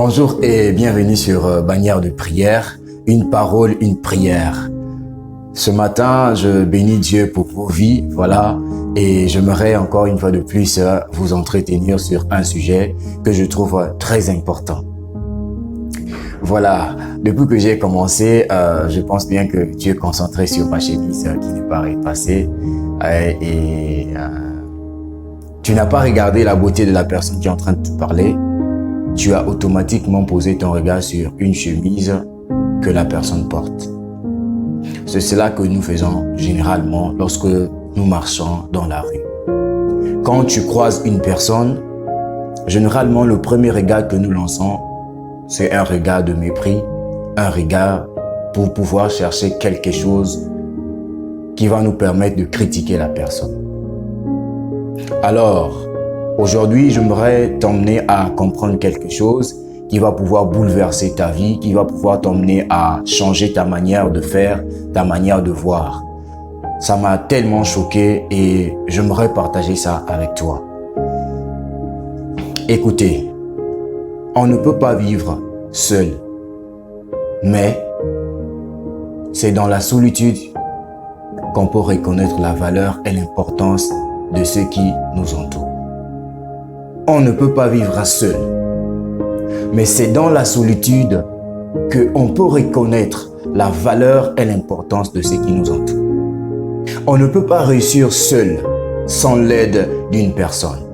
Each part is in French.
Bonjour et bienvenue sur Bannière de prière, une parole, une prière. Ce matin, je bénis Dieu pour vos vies, voilà, et j'aimerais encore une fois de plus vous entretenir sur un sujet que je trouve très important. Voilà, depuis que j'ai commencé, je pense bien que tu es concentré sur ma chemise qui n'est pas repassée et tu n'as pas regardé la beauté de la personne qui est en train de te parler. Tu as automatiquement posé ton regard sur une chemise que la personne porte. C'est cela que nous faisons généralement lorsque nous marchons dans la rue. Quand tu croises une personne, généralement le premier regard que nous lançons, c'est un regard de mépris, un regard pour pouvoir chercher quelque chose qui va nous permettre de critiquer la personne. Alors, aujourd'hui, j'aimerais t'emmener à comprendre quelque chose qui va pouvoir bouleverser ta vie, qui va pouvoir t'emmener à changer ta manière de faire, ta manière de voir. Ça m'a tellement choqué et j'aimerais partager ça avec toi. Écoutez, on ne peut pas vivre seul, mais c'est dans la solitude qu'on peut reconnaître la valeur et l'importance de ceux qui nous entourent. On ne peut pas vivre seul, mais c'est dans la solitude qu'on peut reconnaître la valeur et l'importance de ceux qui nous entourent. On ne peut pas réussir seul sans l'aide d'une personne.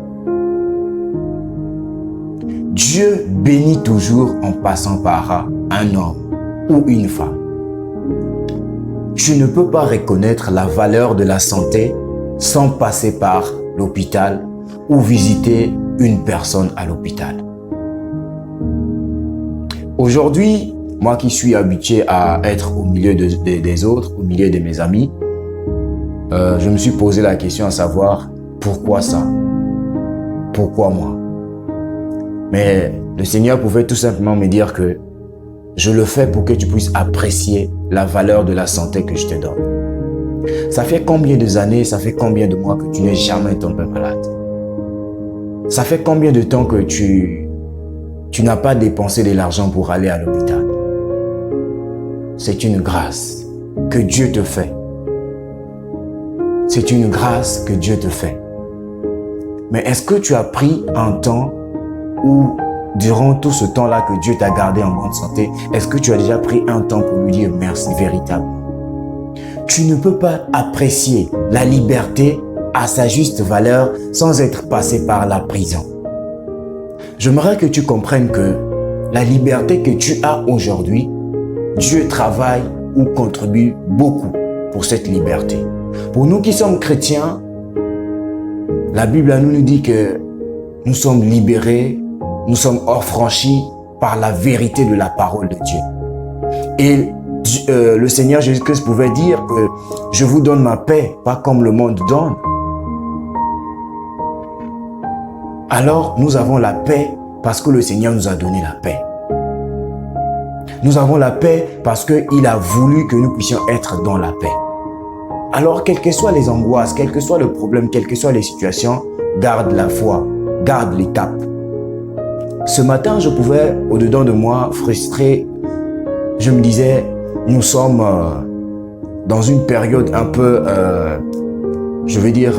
Dieu bénit toujours en passant par un homme ou une femme. Tu ne peux pas reconnaître la valeur de la santé sans passer par l'hôpital ou visiter une personne à l'hôpital. Aujourd'hui, moi qui suis habitué à être au milieu des autres, au milieu de mes amis, je me suis posé la question à savoir pourquoi ça? Pourquoi moi? Mais le Seigneur pouvait tout simplement me dire que je le fais pour que tu puisses apprécier la valeur de la santé que je te donne. Ça fait combien d'années, ça fait combien de mois que tu n'es jamais tombé malade? Ça fait combien de temps que tu n'as pas dépensé de l'argent pour aller à l'hôpital? C'est une grâce que Dieu te fait. C'est une grâce que Dieu te fait. Mais est-ce que tu as pris un temps où, durant tout ce temps-là que Dieu t'a gardé en bonne santé, est-ce que tu as déjà pris un temps pour lui dire merci véritablement? Tu ne peux pas apprécier la liberté à sa juste valeur sans être passé par la prison. J'aimerais que tu comprennes que la liberté que tu as aujourd'hui, Dieu travaille ou contribue beaucoup pour cette liberté. Pour nous qui sommes chrétiens, la Bible nous dit que nous sommes libérés, nous sommes affranchis par la vérité de la parole de Dieu. Et le Seigneur Jésus-Christ pouvait dire que je vous donne ma paix, pas comme le monde donne. Alors nous avons la paix parce que le Seigneur nous a donné la paix. Nous avons la paix parce qu'il a voulu que nous puissions être dans la paix. Alors, quelles que soient les angoisses, quel que soit le problème, quelles que soient les situations, garde la foi, garde les caps. Ce matin, je pouvais, au-dedans de moi, frustré, je me disais, nous sommes dans une période un peu, je veux dire,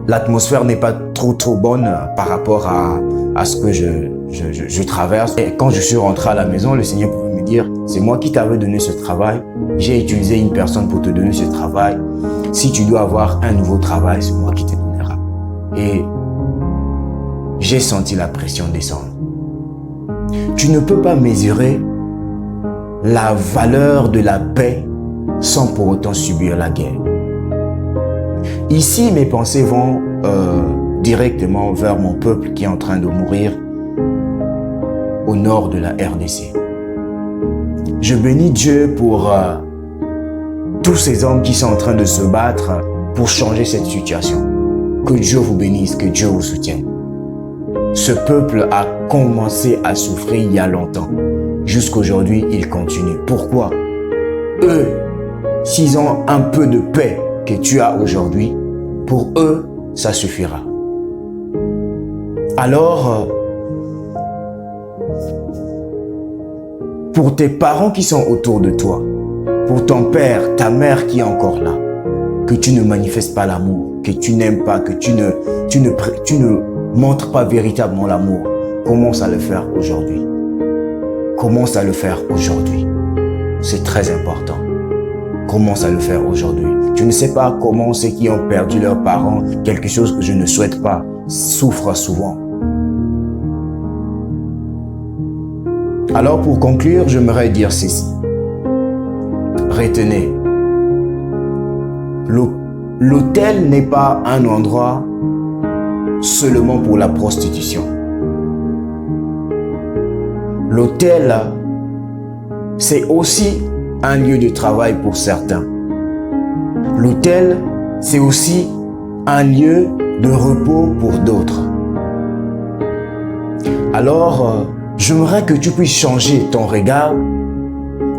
l'atmosphère n'est pas trop bonne par rapport à ce que je traverse. Et quand je suis rentré à la maison, le Seigneur pouvait me dire, c'est moi qui t'avais donné ce travail. J'ai utilisé une personne pour te donner ce travail. Si tu dois avoir un nouveau travail, c'est moi qui te donnera. Et j'ai senti la pression descendre. Tu ne peux pas mesurer la valeur de la paix sans pour autant subir la guerre. Ici, mes pensées vont directement vers mon peuple qui est en train de mourir au nord de la RDC. Je bénis Dieu pour tous ces hommes qui sont en train de se battre pour changer cette situation. Que Dieu vous bénisse, que Dieu vous soutienne. Ce peuple a commencé à souffrir il y a longtemps. Jusqu'aujourd'hui, il continue. Pourquoi? Eux, s'ils ont un peu de paix que tu as aujourd'hui, pour eux, ça suffira. Alors, pour tes parents qui sont autour de toi, pour ton père, ta mère qui est encore là, que tu ne manifestes pas l'amour, que tu n'aimes pas, que tu ne montres pas véritablement l'amour. Commence à le faire aujourd'hui. Commence à le faire aujourd'hui. C'est très important. Commence à le faire aujourd'hui. Tu ne sais pas comment ceux qui ont perdu leurs parents, quelque chose que je ne souhaite pas, souffrent souvent. Alors pour conclure, j'aimerais dire ceci. Retenez, l'autel n'est pas un endroit seulement pour la prostitution. L'autel, c'est aussi un lieu de travail pour certains. L'autel, c'est aussi un lieu de repos pour d'autres. Alors, j'aimerais que tu puisses changer ton regard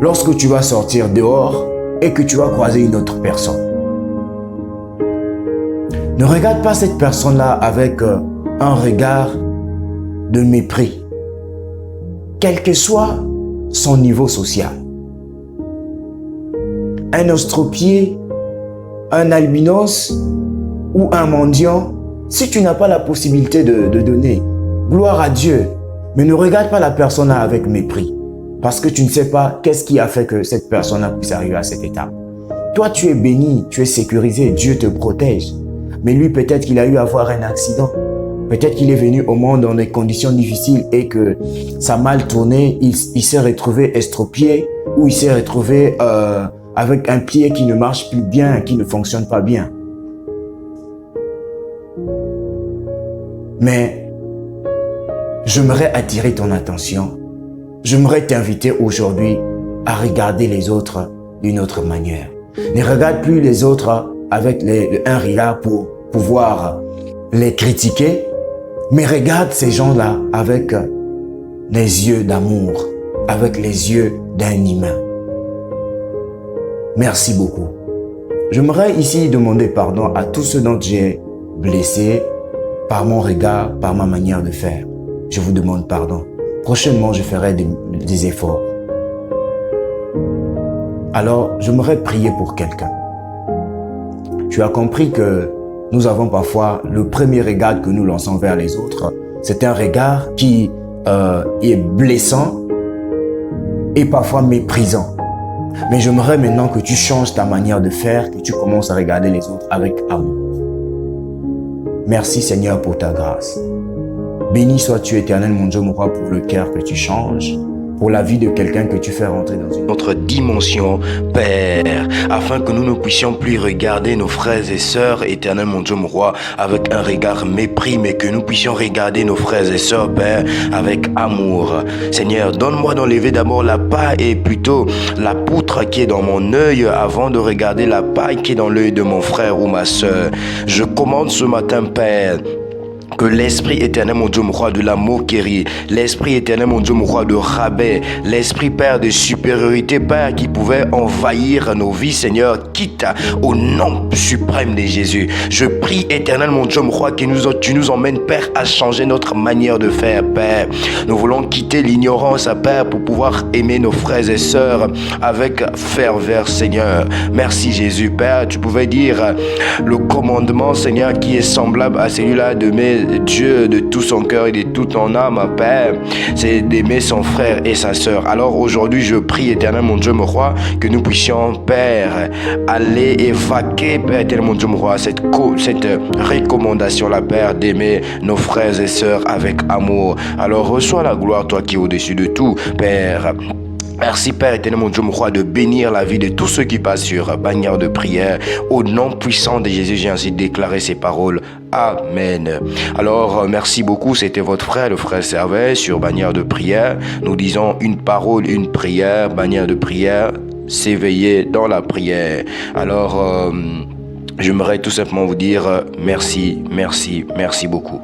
lorsque tu vas sortir dehors et que tu vas croiser une autre personne. Ne regarde pas cette personne-là avec un regard de mépris, quel que soit son niveau social. Un estropié, un albinos ou un mendiant, si tu n'as pas la possibilité de donner, gloire à Dieu, mais ne regarde pas la personne avec mépris, parce que tu ne sais pas qu'est-ce qui a fait que cette personne puisse arriver à cette étape. Toi, tu es béni, tu es sécurisé, Dieu te protège. Mais lui, peut-être qu'il a eu à avoir un accident. Peut-être qu'il est venu au monde dans des conditions difficiles et que ça a mal tourné, il s'est retrouvé estropié ou il s'est retrouvé avec un pied qui ne marche plus bien, qui ne fonctionne pas bien. Mais j'aimerais attirer ton attention. J'aimerais t'inviter aujourd'hui à regarder les autres d'une autre manière. Ne regarde plus les autres avec un regard pour pouvoir les critiquer, mais regarde ces gens-là avec les yeux d'amour, avec les yeux d'un humain. Merci beaucoup. J'aimerais ici demander pardon à tous ceux dont j'ai blessé par mon regard, par ma manière de faire. Je vous demande pardon. Prochainement, je ferai des efforts. Alors, j'aimerais prier pour quelqu'un. Tu as compris que nous avons parfois le premier regard que nous lançons vers les autres. C'est un regard qui est blessant et parfois méprisant. Mais j'aimerais maintenant que tu changes ta manière de faire, que tu commences à regarder les autres avec amour. Merci Seigneur pour ta grâce. Béni sois-tu éternel mon Dieu, mon roi, pour le cœur que tu changes, pour la vie de quelqu'un que tu fais rentrer dans une autre dimension, Père, afin que nous ne puissions plus regarder nos frères et sœurs, éternel mon Dieu, mon roi, avec un regard mépris, mais que nous puissions regarder nos frères et sœurs, Père, avec amour. Seigneur, donne-moi d'enlever d'abord la paille et plutôt la poutre qui est dans mon œil avant de regarder la paille qui est dans l'œil de mon frère ou ma sœur. Je commande ce matin, Père, que l'Esprit éternel, mon Dieu, mon roi, de la moquerie, l'Esprit éternel, mon Dieu, mon roi, de rabais, l'Esprit, Père, de supériorité, Père, qui pouvait envahir nos vies, Seigneur, quitte au nom suprême de Jésus. Je prie, éternel, mon Dieu, mon roi, que tu nous emmènes, Père, à changer notre manière de faire, Père. Nous voulons quitter l'ignorance, Père, pour pouvoir aimer nos frères et sœurs avec ferveur, Seigneur. Merci, Jésus, Père. Tu pouvais dire le commandement, Seigneur, qui est semblable à celui-là d'aimer Dieu de tout son cœur et de toute son âme, Père, c'est d'aimer son frère et sa sœur. Alors aujourd'hui, je prie, éternel mon Dieu, mon roi, que nous puissions, Père, aller évacuer, Père, éternel mon Dieu, mon roi, cette recommandation-là, Père, d'aimer nos frères et sœurs avec amour. Alors reçois la gloire, toi qui es au-dessus de tout, Père. Merci Père éternel mon Dieu mon roi de bénir la vie de tous ceux qui passent sur bannière de prière. Au nom puissant de Jésus, j'ai ainsi déclaré ces paroles. Amen. Alors merci beaucoup, c'était votre frère, le frère Servet sur bannière de prière. Nous disons une parole, une prière, bannière de prière, s'éveiller dans la prière. Alors j'aimerais tout simplement vous dire merci, merci, merci beaucoup.